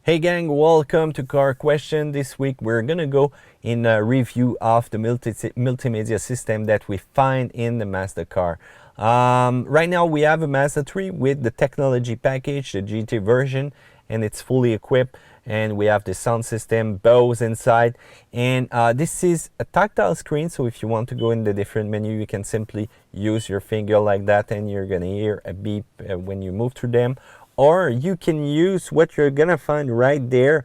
Hey gang, welcome to Car Question. This week we're gonna go in a review of the multimedia system that we find in the Mazda car. Right now we have a Mazda 3 with the technology package, the GT version, and it's fully equipped. And we have the sound system, Bose inside, and this is a tactile screen, so if you want to go in the different menu, you can simply use your finger like that and you're gonna hear a beep when you move through them. Or you can use what you're gonna find right there.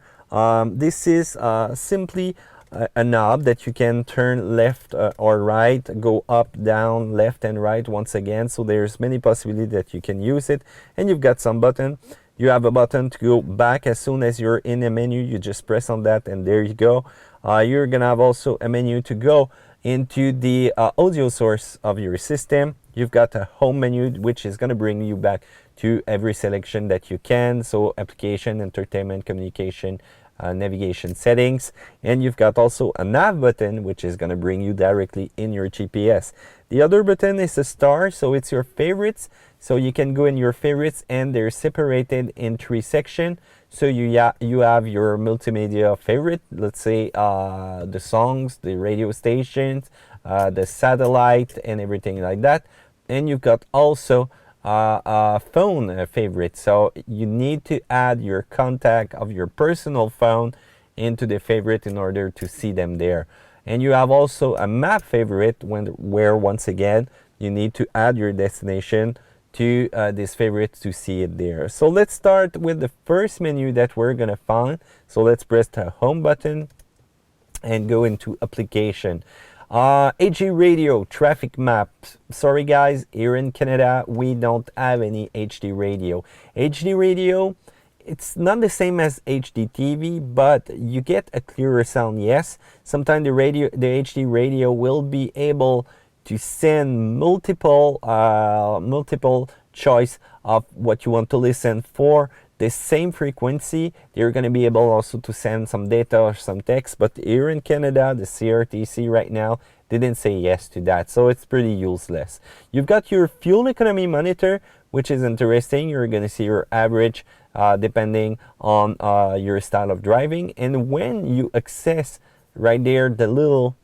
This is simply a knob that you can turn left or right, go up, down, left and right once again. So there's many possibilities that you can use it. And you've got some button. You have a button to go back as soon as you're in a menu. You just press on that and there you go. You're gonna have also a menu to go into the audio source of your system. You've got a home menu which is gonna bring you back to every selection that you can, so application, entertainment, communication, navigation settings, and you've got also a nav button which is going to bring you directly in your GPS. The other button is a star, so it's your favorites, so you can go in your favorites and they're separated in 3 sections. So you have your multimedia favorite, let's say the songs, the radio stations, the satellite and everything like that, and you've got also phone favorite. So you need to add your contact of your personal phone into the favorite in order to see them there. And you have also a map favorite where once again you need to add your destination to this favorite to see it there. So let's start with the first menu that we're gonna find. So let's press the home button and go into application. HD radio, traffic maps. Sorry guys, here in Canada we don't have any HD radio. HD radio, it's not the same as HD TV, but you get a clearer sound, yes. Sometimes the HD radio will be able to send multiple choice of what you want to listen for the same frequency. They're going to be able also to send some data or some text, but here in Canada the CRTC right now didn't say yes to that, so it's pretty useless. You've got your fuel economy monitor, which is interesting. You're going to see your average depending on your style of driving, and when you access right there the little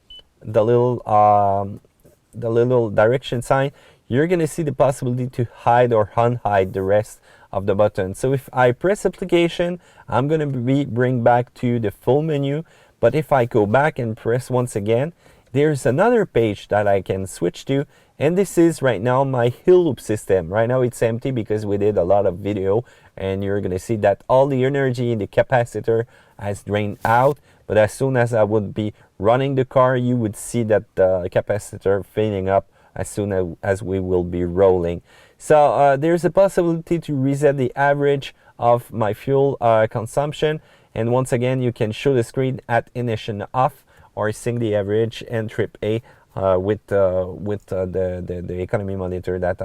direction sign, you're going to see the possibility to hide or unhide the rest of the button. So if I press application, I'm going to bring back to the full menu, but if I go back and press once again, there's another page that I can switch to, and this is right now my hill loop system. Right now it's empty because we did a lot of video, and you're going to see that all the energy in the capacitor has drained out, but as soon as I would be running the car, you would see that the capacitor filling up as soon as we will be rolling. So there's a possibility to reset the average of my fuel consumption, and once again you can show the screen at ignition off or sync the average and trip A with the economy monitor that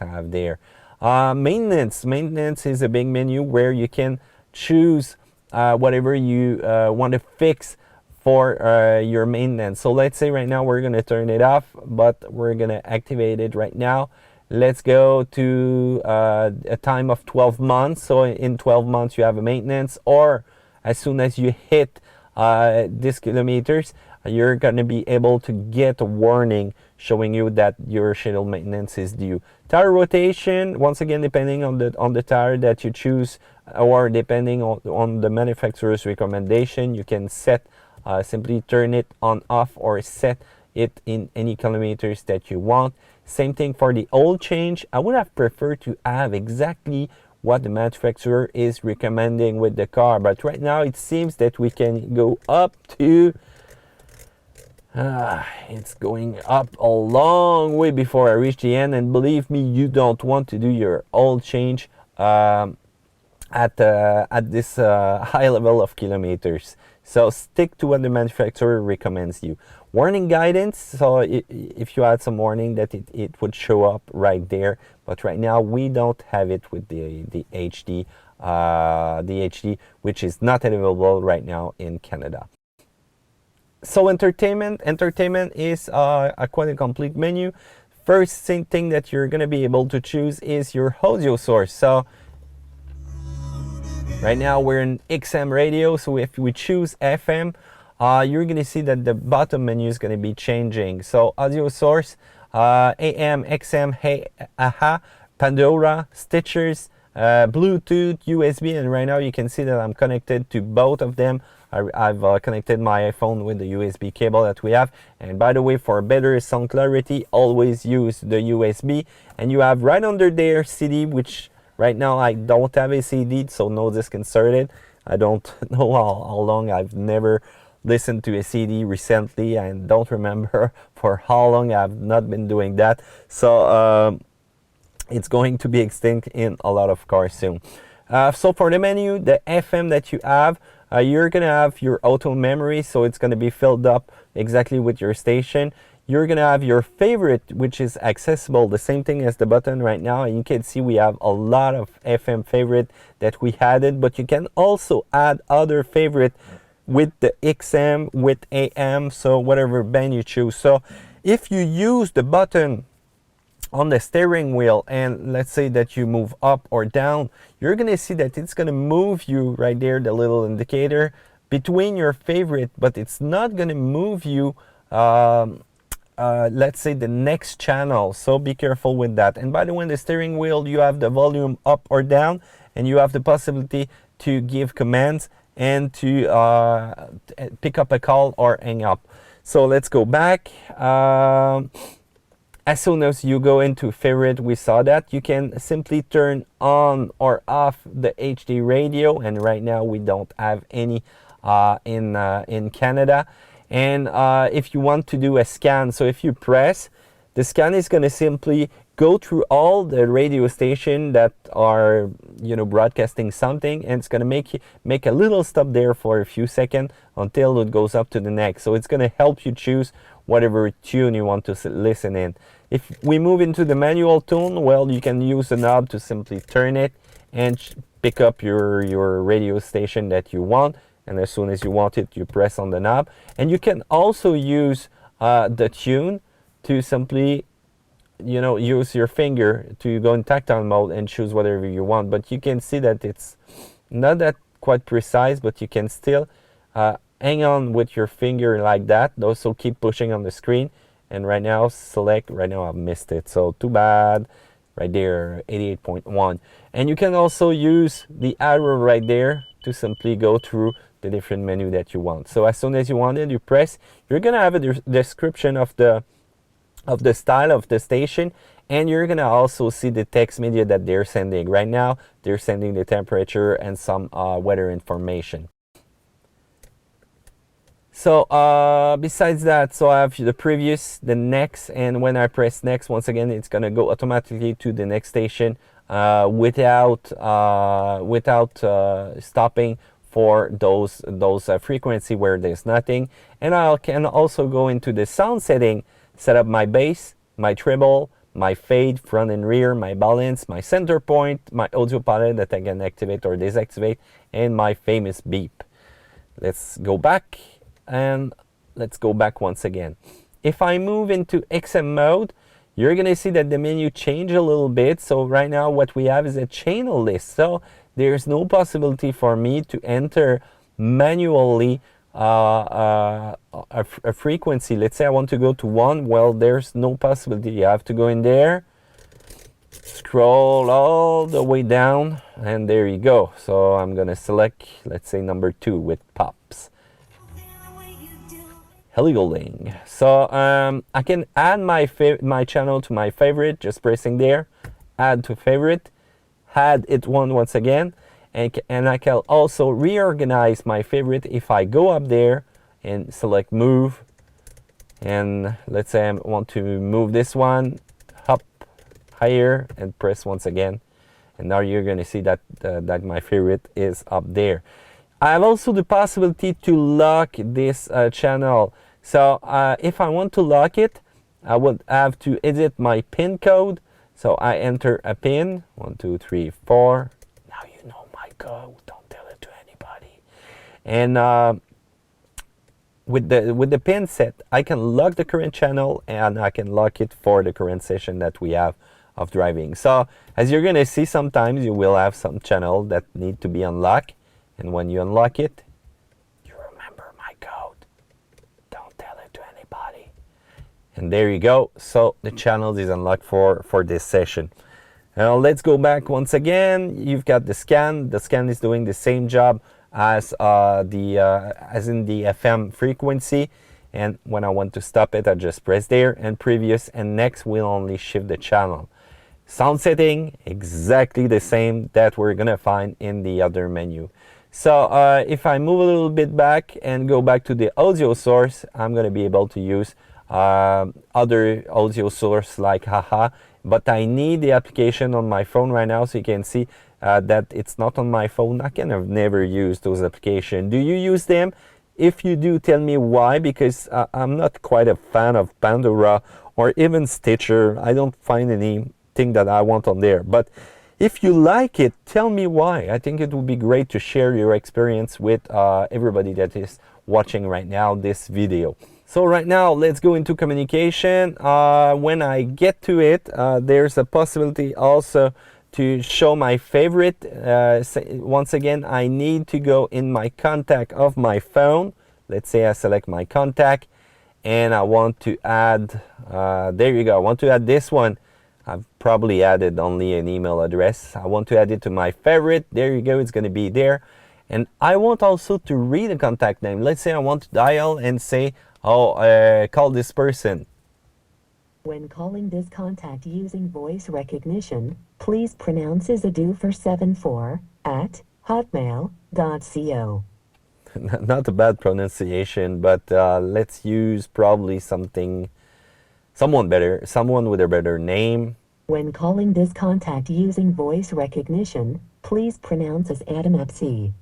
I have there. Maintenance is a big menu where you can choose whatever you want to fix for your maintenance. So let's say right now we're going to turn it off, but we're going to activate it right now. Let's go to a time of 12 months. So in 12 months you have a maintenance, or as soon as you hit this kilometers, you're going to be able to get a warning showing you that your scheduled maintenance is due. Tire rotation, once again depending on the tire that you choose, or depending on the manufacturer's recommendation, you can set simply turn it on, off, or set it in any kilometers that you want. Same thing for the oil change. I would have preferred to have exactly what the manufacturer is recommending with the car, but right now it seems that we can go up to it's going up a long way before I reach the end, and believe me, you don't want to do your oil change at this high level of kilometers. So stick to what the manufacturer recommends you. Warning guidance, so if you had some warning that it would show up right there, but right now we don't have it with the HD, which is not available right now in Canada. So entertainment is a quite a complete menu. First thing that you're going to be able to choose is your audio source. So Right now we're in XM radio, so if we choose FM, you're going to see that the bottom menu is going to be changing. So audio source, AM, XM, hey, AHA, Pandora, Stitchers, Bluetooth, USB, and right now you can see that I'm connected to both of them. I've connected my iPhone with the USB cable that we have. And by the way, for better sound clarity, always use the USB. And you have right under there CD, which right now I don't have a CD, so no disc inserted. I don't know how long. I've never listened to a CD recently and don't remember for how long I've not been doing that. So it's going to be extinct in a lot of cars soon. So for the menu, the FM that you have, you're going to have your auto memory, so it's going to be filled up exactly with your station. You're going to have your favorite, which is accessible, the same thing as the button right now. And you can see we have a lot of FM favorite that we added, but you can also add other favorite with the XM, with AM, so whatever band you choose. So if you use the button on the steering wheel and let's say that you move up or down, you're going to see that it's going to move you right there, the little indicator, between your favorite, but it's not going to move you let's say the next channel. So be careful with that. And by the way, in the steering wheel you have the volume up or down, and you have the possibility to give commands and to pick up a call or hang up. So let's go back. As soon as you go into favorite, we saw that you can simply turn on or off the HD radio, and right now we don't have any in Canada. And if you want to do a scan, so if you press, the scan is going to simply go through all the radio station that are, you know, broadcasting something, and it's going to make a little stop there for a few seconds until it goes up to the next. So it's going to help you choose whatever tune you want to listen in. If we move into the manual tune, well, you can use the knob to simply turn it and pick up your radio station that you want. And as soon as you want it, you press on the knob. And you can also use the tune to simply, you know, use your finger to go in tactile mode and choose whatever you want. But you can see that it's not that quite precise, but you can still hang on with your finger like that. Also keep pushing on the screen, and right now select. Right now I've missed it, so too bad. Right there, 88.1. And you can also use the arrow right there to simply go through the different menu that you want. So as soon as you want it, you press. You're gonna have a description of the style of the station, and you're gonna also see the text media that they're sending. Right now they're sending the temperature and some weather information. So besides that, so I have the previous, the next, and when I press next, once again it's gonna go automatically to the next station without stopping for those frequency where there's nothing. And I can also go into the sound setting, set up my bass, my treble, my fade, front and rear, my balance, my center point, my audio palette that I can activate or deactivate, and my famous beep. Let's go back, and let's go back once again. If I move into XM mode, you're gonna see that the menu changed a little bit. So right now what we have is a channel list. So there's no possibility for me to enter manually a frequency. Let's say I want to go to 1. Well, there's no possibility. You have to go in there, scroll all the way down, and there you go. So I'm gonna select, let's say, number 2 with pops. Heligoling. So I can add my channel to my favorite, just pressing there, add to favorite, add it once again, and I can also reorganize my favorite if I go up there and select move, and let's say I want to move this one up higher and press once again, and now you're going to see that that my favorite is up there. I have also the possibility to lock this channel. So if I want to lock it, I would have to edit my pin code. So I enter a pin, 1, 2, 3, 4. Now you know my code, don't tell it to anybody. And with the pin set, I can lock the current channel, and I can lock it for the current session that we have of driving. So as you're going to see, sometimes you will have some channel that need to be unlocked, and when you unlock it, you remember my code. Don't tell it to anybody. And there you go. So the channel is unlocked for this session. Now let's go back once again. You've got the scan. The scan is doing the same job as as in the FM frequency. And when I want to stop it, I just press there, and previous and next will only shift the channel. Sound setting, exactly the same that we're gonna find in the other menu. So if I move a little bit back and go back to the audio source, I'm gonna be able to use other audio source like haha, but I need the application on my phone right now, so you can see that it's not on my phone. I kind of never use those applications. Do you use them? If you do, tell me why, because I'm not quite a fan of Pandora or even Stitcher. I don't find anything that I want on there. But if you like it, tell me why. I think it would be great to share your experience with everybody that is watching right now this video. So right now, let's go into communication. When I get to it, there's a possibility also to show my favorite. Once again, I need to go in my contact of my phone. Let's say I select my contact and I want to add, there you go, I want to add this one. I've probably added only an email address. I want to add it to my favorite. There you go, it's going to be there. And I want also to read a contact name. Let's say I want to dial and say, oh, call this person. When calling this contact using voice recognition, please pronounce Isidou for 74@hotmail.co. Not a bad pronunciation, but let's use probably someone with a better name. When calling this contact using voice recognition, please pronounce as Adam Epsi.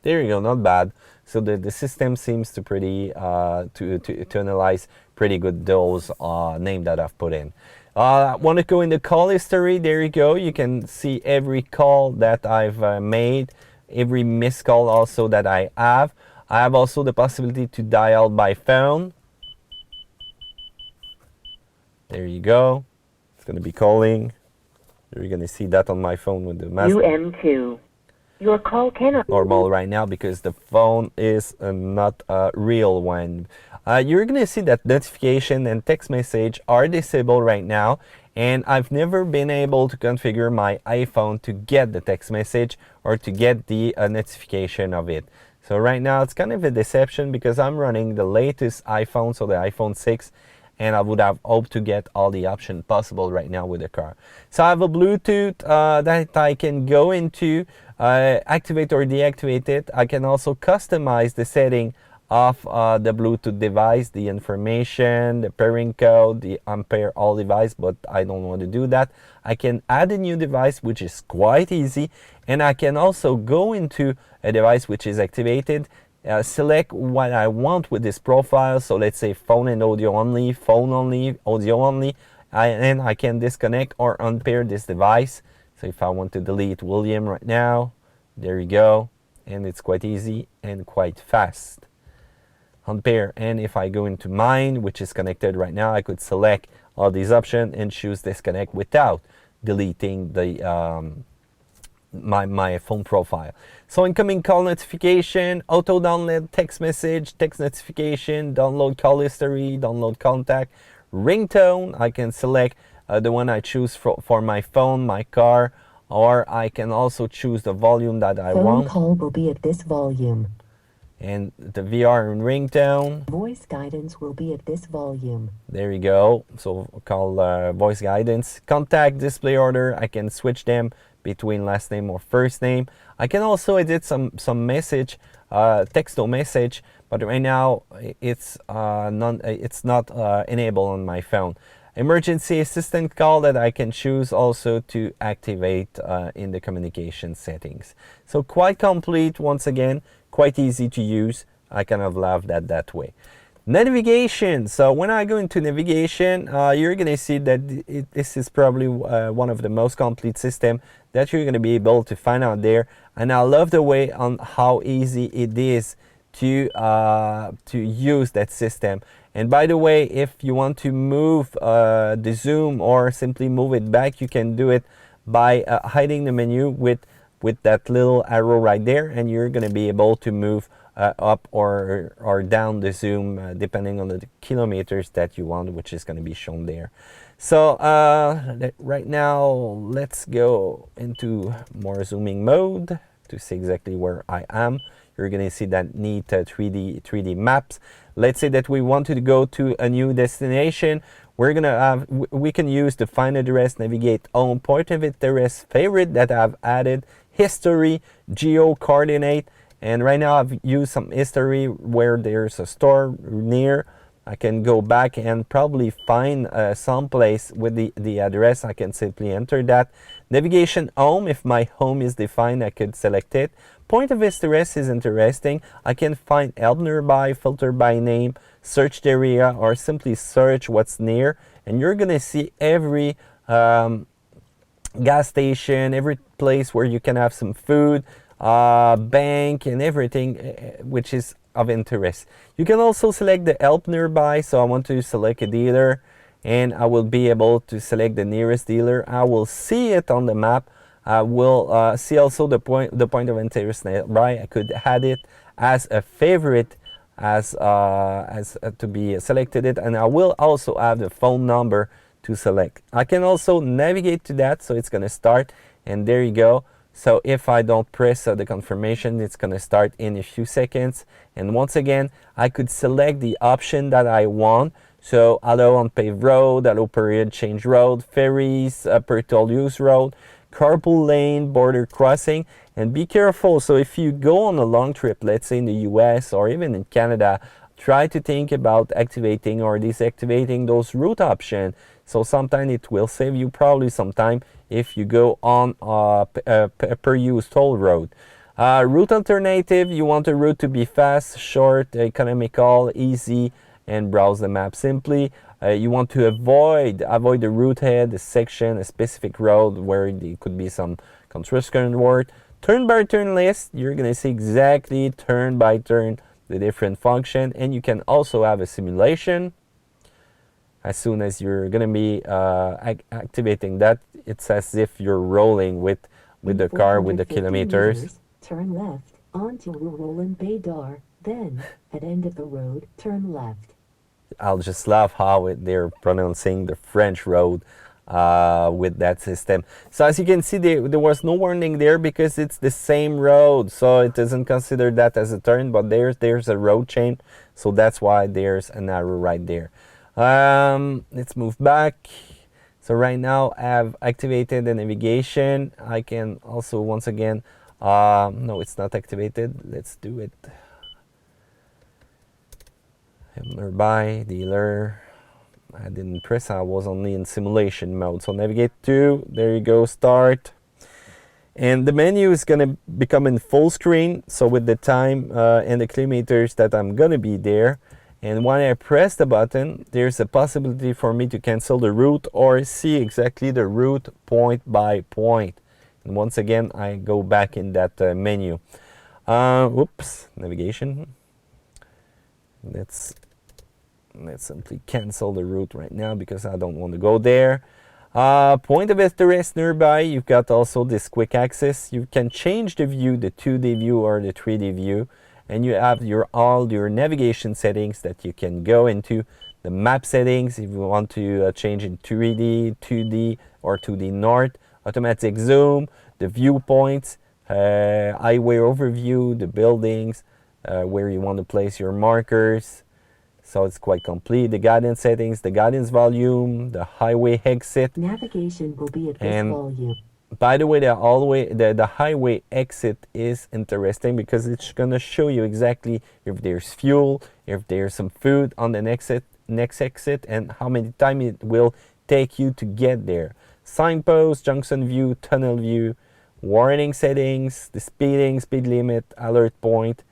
There you go, not bad. So the system seems to to analyze pretty good those name that I've put in. Want to go in the call history? There you go. You can see every call that I've made, every missed call also that I have. I have also the possibility to dial by phone. There you go. It's going to be calling. You're going to see that on my phone with the Mazda. UM2. Your call cannot Normal right now because the phone is not a real one. You're going to see that notification and text message are disabled right now, and I've never been able to configure my iPhone to get the text message or to get the notification of it. So right now it's kind of a deception because I'm running the latest iPhone, so the iPhone 6, and I would have hoped to get all the options possible right now with the car. So I have a Bluetooth that I can go into, activate or deactivate it. I can also customize the setting of the Bluetooth device, the information, the pairing code, the unpair all device, but I don't want to do that. I can add a new device, which is quite easy, and I can also go into a device which is activated, select what I want with this profile. So let's say phone and audio only, phone only, audio only, and I can disconnect or unpair this device. So if I want to delete William right now, there you go, and it's quite easy and quite fast. Unpair, and if I go into mine, which is connected right now, I could select all these options and choose disconnect without deleting the my phone profile. So incoming call notification, auto download text message, text notification, download call history, download contact, ringtone. I can select the one I choose for my phone, my car, or I can also choose the volume that I want. Phone call will be at this volume. And the VR and ringtone. Voice guidance will be at this volume. There you go. So call voice guidance. Contact display order. I can switch them between last name or first name. I can also edit some message, text to message, but right now it's not enabled on my phone. Emergency assistant call that I can choose also to activate in the communication settings. So quite complete once again, quite easy to use. I kind of love that way. Navigation. So when I go into navigation, you're going to see that this is probably one of the most complete system that you're going to be able to find out there. And I love the way on how easy it is to use that system. And by the way, if you want to move the zoom or simply move it back, you can do it by hiding the menu with that little arrow right there, and you're going to be able to move up or down the zoom depending on the kilometers that you want, which is going to be shown there. So right now, let's go into more zooming mode to see exactly where I am. You're going to see that neat 3D maps. Let's say that we wanted to go to a new destination. We're gonna have, we can use the find address, navigate home, point of interest, favorite that I've added, history, geo coordinate, and right now I've used some history where there's a store near. I can go back and probably find some place with the address. I can simply enter that. Navigation home, if my home is defined, I could select it. Point of interest is interesting. I can find help nearby, filter by name, search the area, or simply search what's near. And you're gonna see every gas station, every place where you can have some food, bank, and everything which is of interest. You can also select the help nearby, so I want to select a dealer and I will be able to select the nearest dealer. I will see it on the map. I will see also the point of interest nearby. I could add it as a favorite as to be selected it, and I will also have the phone number to select. I can also navigate to that, so it's going to start, and there you go. So if I don't press the confirmation, it's going to start in a few seconds. And once again, I could select the option that I want. So allow unpaved road, allow period change road, ferries, per toll use road, carpool lane, border crossing. And be careful. So if you go on a long trip, let's say in the US or even in Canada, try to think about activating or deactivating those route options. So sometimes it will save you probably some time if you go on per use toll road. Route alternative, you want a route to be fast, short, economical, easy, and browse the map simply. You want to avoid the route head, a section, a specific road where there could be some construction work. Turn by turn list, you're going to see exactly turn by turn the different function, and you can also have a simulation. As soon as you're going to be activating that, it's as if you're rolling with the car with the kilometers. Meters, turn left onto Roland Baydar, then at end of the road, turn left. I'll just love how they're pronouncing the French road with that system. So as you can see, there was no warning there because it's the same road, so it doesn't consider that as a turn, but there's a road change, so that's why there's an arrow right there. Let's move back. So right now I have activated the navigation. I can also once again no, it's not activated. Let's do it. Nearby dealer. I didn't press, I was only in simulation mode. So navigate to, there you go, start. And the menu is going to become in full screen. So with the time and the kilometers that I'm going to be there. And when I press the button, there's a possibility for me to cancel the route or see exactly the route point by point. And once again, I go back in that menu. Oops, navigation. Let's simply cancel the route right now because I don't want to go there. Point of interest nearby, you've got also this quick access. You can change the view, the 2D view or the 3D view. And you have all your navigation settings that you can go into. The map settings, if you want to change in 3D, 2D, or 2D north. Automatic zoom, the viewpoints, highway overview, the buildings, where you want to place your markers. So it's quite complete. The guidance settings, the guidance volume, the highway exit. Navigation will be at this volume. By the way, the highway exit is interesting because it's going to show you exactly if there's fuel, if there's some food on the next exit, and how many time it will take you to get there. Signpost, junction view, tunnel view, warning settings, the speed limit, alert point.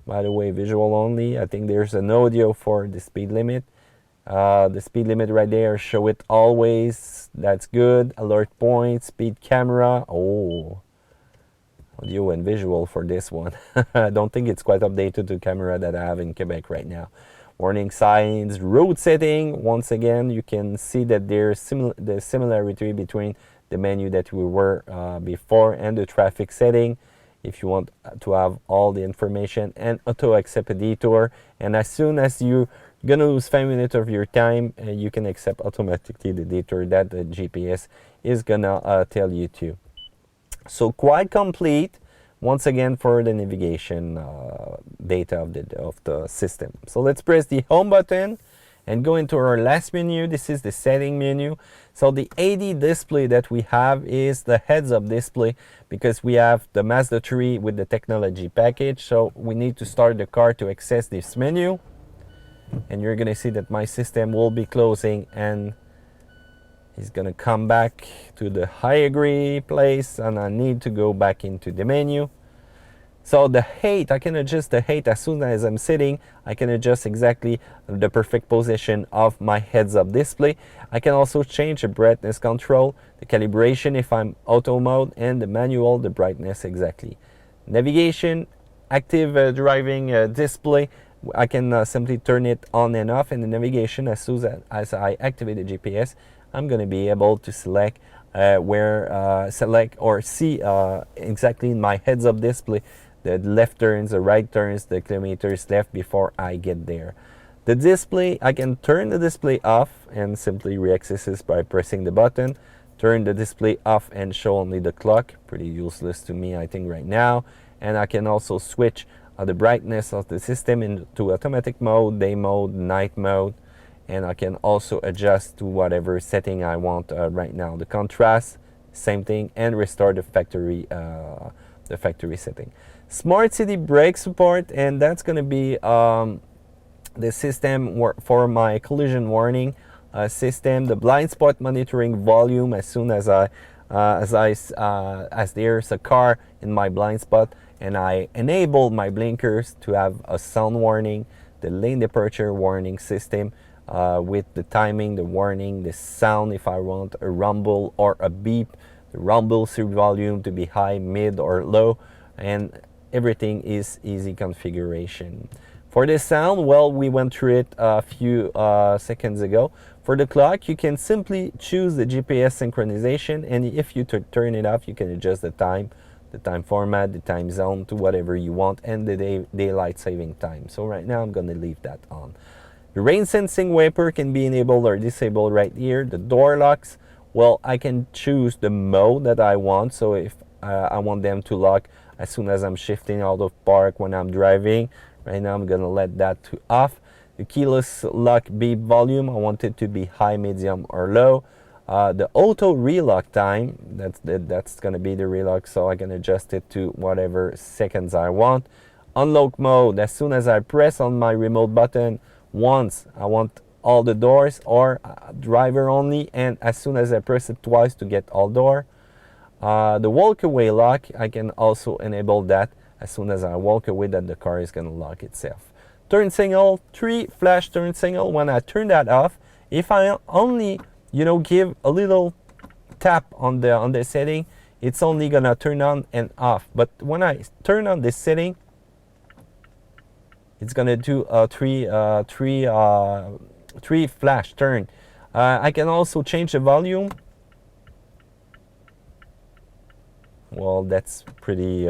By the way, visual only. I think there's an audio for the speed limit. The speed limit right there, show it always. That's good. Alert point, speed camera. Oh, audio and visual for this one. I don't think it's quite updated to camera that I have in Quebec right now. warning signs, road setting. Once again, you can see that there's the similarity between the menu that we were before and the traffic setting. If you want to have all the information, and auto accept a detour, and as soon as you're gonna lose 5 minutes of your time, you can accept automatically the detour that the GPS is gonna tell you to. So quite complete, once again, for the navigation data of the system. So let's press the home button and go into our last menu. This is the setting menu. So the AD display that we have is the heads up display, because we have the Mazda 3 with the technology package. So we need to start the car to access this menu, and you're gonna see that my system will be closing, and it's gonna come back to the I agree place, and I need to go back into the menu. So the height, I can adjust the height as soon as I'm sitting. I can adjust exactly the perfect position of my heads-up display. I can also change the brightness control, the calibration if I'm auto mode, and the manual, the brightness exactly. Navigation, active driving display. I can simply turn it on and off, and the navigation, as soon as I activate the GPS, I'm going to be able to select select or see exactly in my heads-up display the left turns, the right turns, the kilometers left before I get there. The display, I can turn the display off and simply re-access it by pressing the button. Turn the display off and show only the clock. Pretty useless to me, I think, right now. And I can also switch the brightness of the system into automatic mode, day mode, night mode. And I can also adjust to whatever setting I want right now. The contrast, same thing, and restore the factory setting. Smart City brake support, and that's going to be the system for my collision warning system. The blind spot monitoring volume, as soon as there's a car in my blind spot and I enable my blinkers to have a sound warning, the lane departure warning system with the timing, the warning, the sound if I want a rumble or a beep, the rumble volume to be high, mid, or low, and everything is easy configuration. For the sound, well, we went through it a few seconds ago. For the clock, you can simply choose the GPS synchronization, and if you turn it off, you can adjust the time format, the time zone to whatever you want, and the daylight saving time. So right now, I'm going to leave that on. The rain sensing wiper can be enabled or disabled right here. The door locks, well, I can choose the mode that I want. So if I want them to lock as soon as I'm shifting out of park when I'm driving. Right now I'm gonna let that to off. The keyless lock beep volume, I want it to be high, medium, or low. The auto relock time, that's gonna be the relock, so I can adjust it to whatever seconds I want. Unlock mode, as soon as I press on my remote button once, I want all the doors, or driver only, and as soon as I press it twice to get all door. The walk away lock, I can also enable that as soon as I walk away, that the car is going to lock itself. Turn signal, 3 flash turn signal. When I turn that off, if I only give a little tap on the setting, it's only going to turn on and off. But when I turn on this setting, it's going to do three flash turn. I can also change the volume. Well, that's pretty,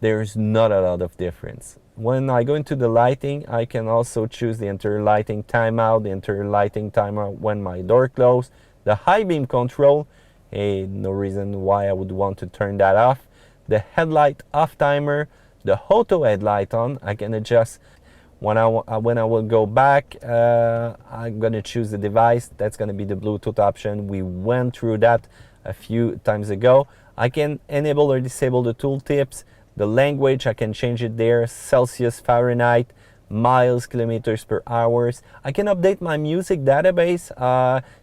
there's not a lot of difference. When I go into the lighting, I can also choose the interior lighting timeout, the interior lighting timer when my door closed. The high beam control, hey, no reason why I would want to turn that off. The headlight off timer, the auto headlight on, I can adjust. When I will go back, I'm gonna choose the device. That's gonna be the Bluetooth option. We went through that a few times ago. I can enable or disable the tooltips. The language, I can change it there. Celsius, Fahrenheit, miles, kilometers per hours. I can update my music database.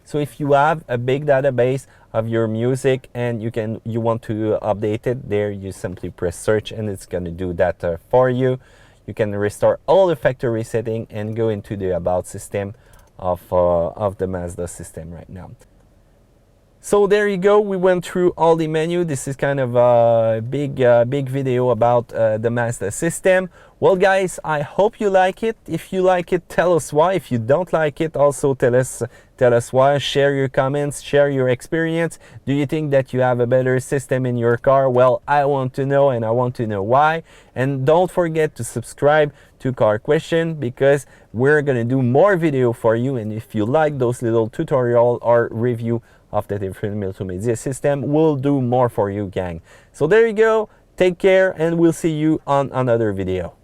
So if you have a big database of your music and you want to update it, there you simply press search and it's going to do that for you. You can restore all the factory setting and go into the about system of the Mazda system right now. So there you go. We went through all the menu. This is kind of a big video about the Mazda system. Well, guys, I hope you like it. If you like it, tell us why. If you don't like it, also tell us why. Share your comments, share your experience. Do you think that you have a better system in your car? Well, I want to know, and I want to know why. And don't forget to subscribe to Car Question, because we're gonna do more video for you. And if you like those little tutorial or review of the different multimedia system, we'll do more for you, gang. So there you go. Take care, and we'll see you on another video.